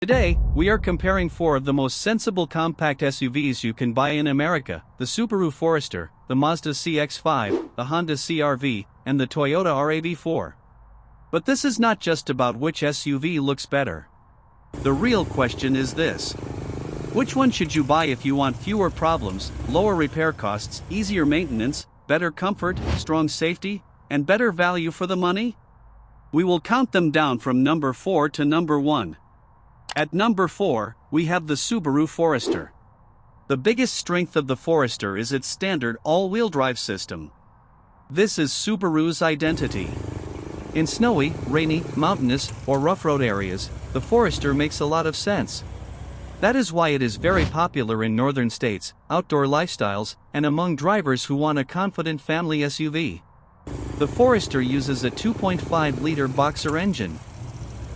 Today, we are comparing four of the most sensible compact SUVs you can buy in America: the Subaru Forester, the Mazda CX-5, the Honda CR-V, and the Toyota RAV4. But this is not just about which SUV looks better. The real question is this: which one should you buy if you want fewer problems, lower repair costs, easier maintenance, better comfort, strong safety, and better value for the money? We will count them down from number 4 to number 1. At number 4, we have the Subaru Forester. The biggest strength of the Forester is its standard all-wheel drive system. This is Subaru's identity. In snowy, rainy, mountainous, or rough road areas, the Forester makes a lot of sense. That is why it is very popular in northern states, outdoor lifestyles, and among drivers who want a confident family SUV. The Forester uses a 2.5-liter boxer engine.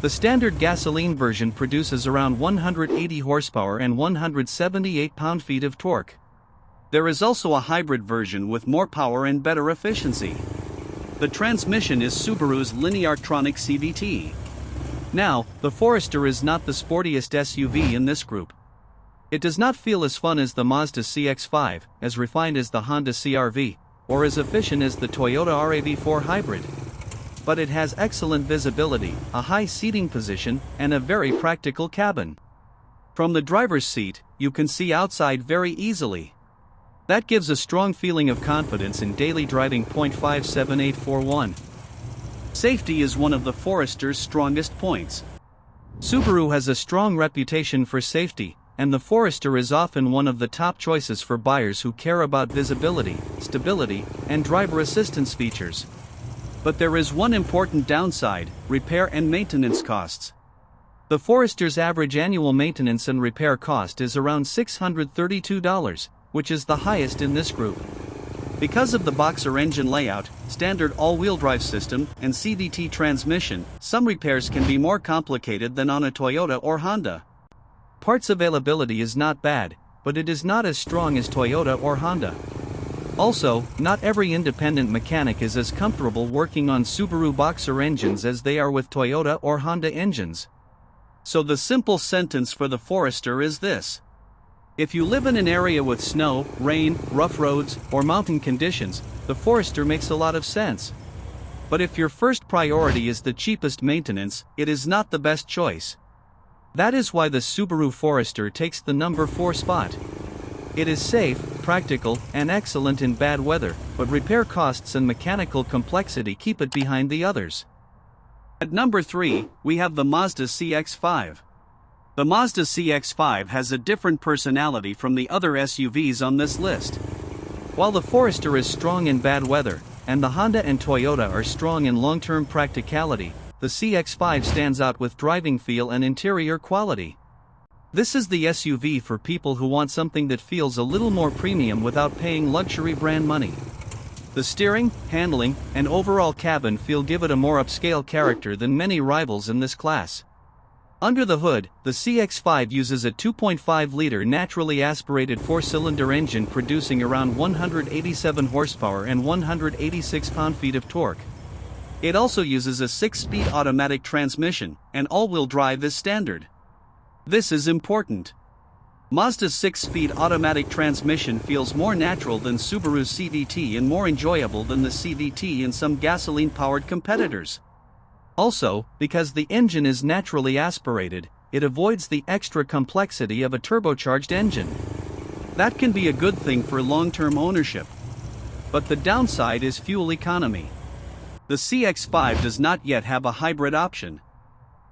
The standard gasoline version produces around 180 horsepower and 178 pound-feet of torque. There is also a hybrid version with more power and better efficiency. The transmission is Subaru's Lineartronic CVT. Now, the Forester is not the sportiest SUV in this group. It does not feel as fun as the Mazda CX-5, as refined as the Honda CR-V, or as efficient as the Toyota RAV4 Hybrid. But it has excellent visibility, a high seating position, and a very practical cabin. From the driver's seat, you can see outside very easily. That gives a strong feeling of confidence in daily driving. 57841. Safety is one of the Forester's strongest points. Subaru has a strong reputation for safety, and the Forester is often one of the top choices for buyers who care about visibility, stability, and driver assistance features. But there is one important downside: repair and maintenance costs. The Forester's average annual maintenance and repair cost is around $632, which is the highest in this group. Because of the boxer engine layout, standard all-wheel drive system, and CVT transmission, some repairs can be more complicated than on a Toyota or Honda. Parts availability is not bad, but it is not as strong as Toyota or Honda. Also, not every independent mechanic is as comfortable working on Subaru boxer engines as they are with Toyota or Honda engines. So the simple sentence for the Forester is this: if you live in an area with snow, rain, rough roads, or mountain conditions, the Forester makes a lot of sense. But if your first priority is the cheapest maintenance, it is not the best choice. That is why the Subaru Forester takes the number 4 spot. It is safe, practical, and excellent in bad weather, but repair costs and mechanical complexity keep it behind the others. At number 3, we have the Mazda CX-5. The Mazda CX-5 has a different personality from the other SUVs on this list. While the Forester is strong in bad weather, and the Honda and Toyota are strong in long-term practicality, the CX-5 stands out with driving feel and interior quality. This is the SUV for people who want something that feels a little more premium without paying luxury brand money. The steering, handling, and overall cabin feel give it a more upscale character than many rivals in this class. Under the hood, the CX-5 uses a 2.5-liter naturally aspirated 4-cylinder engine producing around 187 horsepower and 186 pound-feet of torque. It also uses a 6-speed automatic transmission, and all-wheel drive is standard. This is important. Mazda's 6-speed automatic transmission feels more natural than Subaru's CVT and more enjoyable than the CVT in some gasoline-powered competitors. Also, because the engine is naturally aspirated, it avoids the extra complexity of a turbocharged engine. That can be a good thing for long-term ownership. But the downside is fuel economy. The CX-5 does not yet have a hybrid option.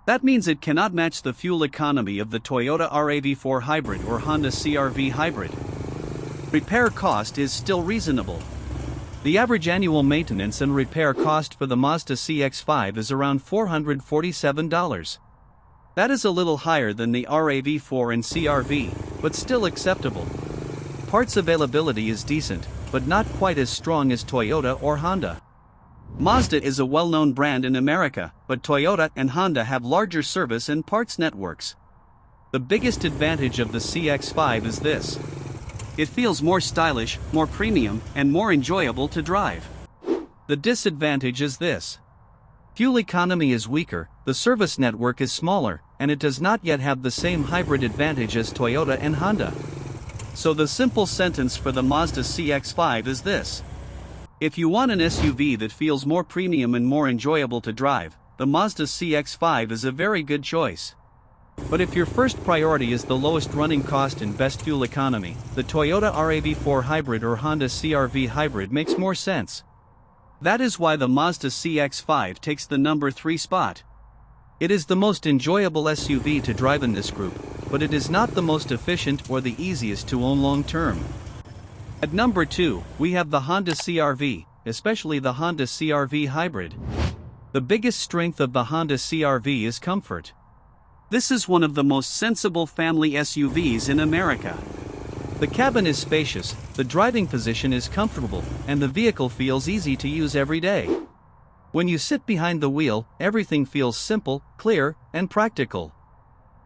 That means it cannot match the fuel economy of the Toyota RAV4 Hybrid or Honda CR-V Hybrid. Repair cost is still reasonable. The average annual maintenance and repair cost for the Mazda CX-5 is around $447. That is a little higher than the RAV4 and CR-V, but still acceptable. Parts availability is decent, but not quite as strong as Toyota or Honda. Mazda is a well-known brand in America, but Toyota and Honda have larger service and parts networks. The biggest advantage of the CX-5 is this: it feels more stylish, more premium, and more enjoyable to drive. The disadvantage is this: fuel economy is weaker, the service network is smaller, and it does not yet have the same hybrid advantage as Toyota and Honda. So the simple sentence for the Mazda CX-5 is this. If you want an SUV that feels more premium and more enjoyable to drive, the Mazda CX-5 is a very good choice. But if your first priority is the lowest running cost and best fuel economy, the Toyota RAV4 Hybrid or Honda CR-V Hybrid makes more sense. That is why the Mazda CX-5 takes the number 3 spot. It is the most enjoyable SUV to drive in this group, but it is not the most efficient or the easiest to own long term. At number 2, we have the Honda CR-V, especially the Honda CR-V Hybrid. The biggest strength of the Honda CR-V is comfort. This is one of the most sensible family SUVs in America. The cabin is spacious, the driving position is comfortable, and the vehicle feels easy to use every day. When you sit behind the wheel, everything feels simple, clear, and practical.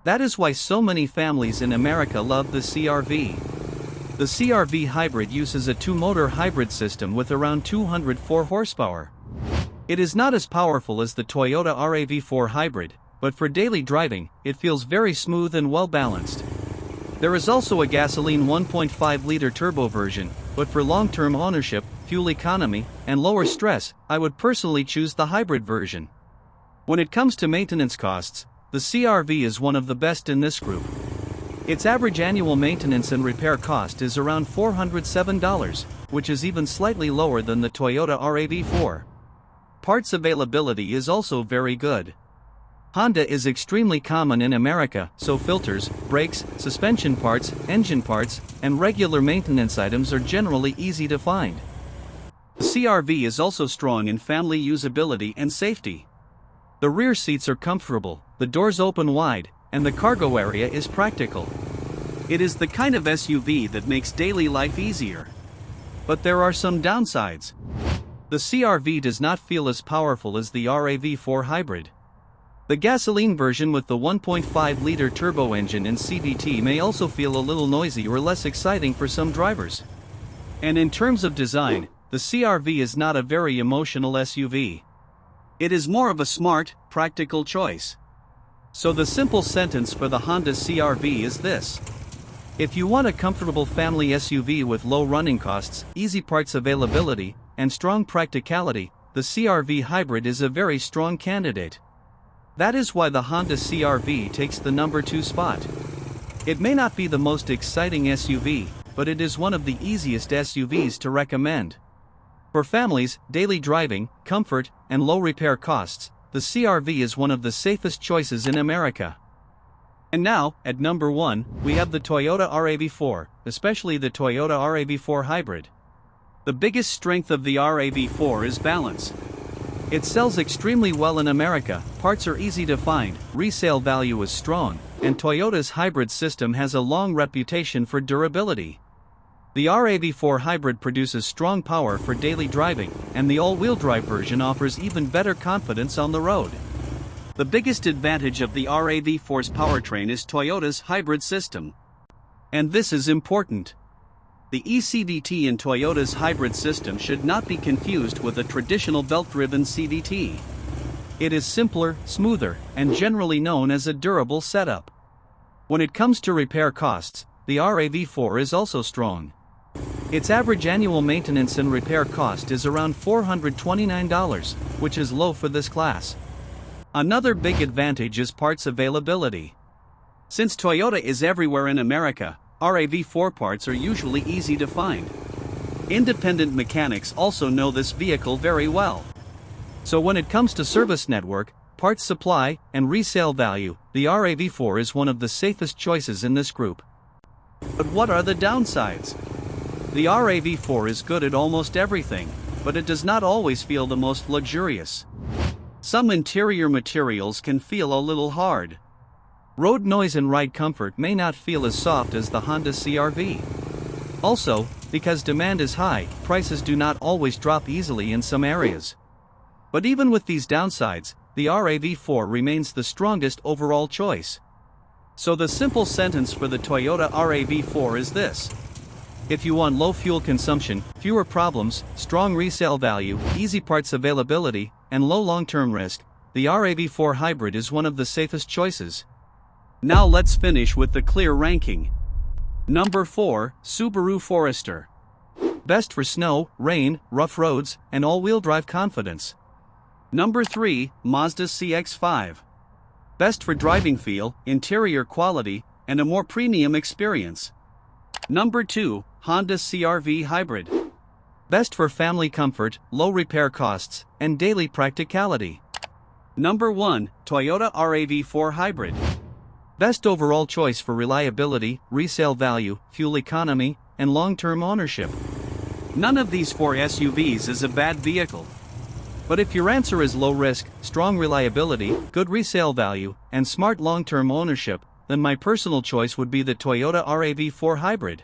That is why so many families in America love the CR-V. The CR-V Hybrid uses a 2-motor hybrid system with around 204 horsepower. It is not as powerful as the Toyota RAV4 Hybrid, but for daily driving, it feels very smooth and well balanced. There is also a gasoline 1.5-liter turbo version, but for long-term ownership, fuel economy, and lower stress, I would personally choose the hybrid version. When it comes to maintenance costs, the CR-V is one of the best in this group. Its average annual maintenance and repair cost is around $407, which is even slightly lower than the Toyota RAV4. Parts availability is also very good. Honda is extremely common in America, so filters, brakes, suspension parts, engine parts, and regular maintenance items are generally easy to find. The CR-V is also strong in family usability and safety. The rear seats are comfortable, the doors open wide, and the cargo area is practical. It is the kind of SUV that makes daily life easier. But there are some downsides. The CR-V does not feel as powerful as the RAV4 Hybrid. The gasoline version with the 1.5-liter turbo engine and CVT may also feel a little noisy or less exciting for some drivers. And in terms of design, the CR-V is not a very emotional SUV. It is more of a smart, practical choice. So the simple sentence for the Honda CR-V is this. If you want a comfortable family SUV with low running costs, easy parts availability, and strong practicality, the CR-V Hybrid is a very strong candidate. That is why the Honda CR-V takes the number 2 spot. It may not be the most exciting SUV, but it is one of the easiest SUVs to recommend. For families, daily driving, comfort, and low repair costs, the CR-V is one of the safest choices in America. And now, at number 1, we have the Toyota RAV4, especially the Toyota RAV4 Hybrid. The biggest strength of the RAV4 is balance. It sells extremely well in America, parts are easy to find, resale value is strong, and Toyota's hybrid system has a long reputation for durability. The RAV4 Hybrid produces strong power for daily driving, and the all-wheel drive version offers even better confidence on the road. The biggest advantage of the RAV4's powertrain is Toyota's hybrid system. And this is important. The eCVT in Toyota's hybrid system should not be confused with a traditional belt-driven CVT. It is simpler, smoother, and generally known as a durable setup. When it comes to repair costs, the RAV4 is also strong. Its average annual maintenance and repair cost is around $429, which is low for this class. Another big advantage is parts availability. Since Toyota is everywhere in America, RAV4 parts are usually easy to find. Independent mechanics also know this vehicle very well. So when it comes to service network, parts supply, and resale value, the RAV4 is one of the safest choices in this group. But what are the downsides? The RAV4 is good at almost everything, but it does not always feel the most luxurious. Some interior materials can feel a little hard. Road noise and ride comfort may not feel as soft as the Honda CR-V. Also, because demand is high, prices do not always drop easily in some areas. But even with these downsides, the RAV4 remains the strongest overall choice. So the simple sentence for the Toyota RAV4 is this. If you want low fuel consumption, fewer problems, strong resale value, easy parts availability, and low long-term risk, the RAV4 Hybrid is one of the safest choices. Now let's finish with the clear ranking. Number 4, Subaru Forester. Best for snow, rain, rough roads, and all-wheel drive confidence. Number 3, Mazda CX-5. Best for driving feel, interior quality, and a more premium experience. Number 2, Honda CR-V Hybrid. Best for family comfort, low repair costs, and daily practicality. Number 1, Toyota RAV4 Hybrid. Best overall choice for reliability, resale value, fuel economy, and long-term ownership. None of these 4 SUVs is a bad vehicle. But if your answer is low risk, strong reliability, good resale value, and smart long-term ownership, then my personal choice would be the Toyota RAV4 Hybrid.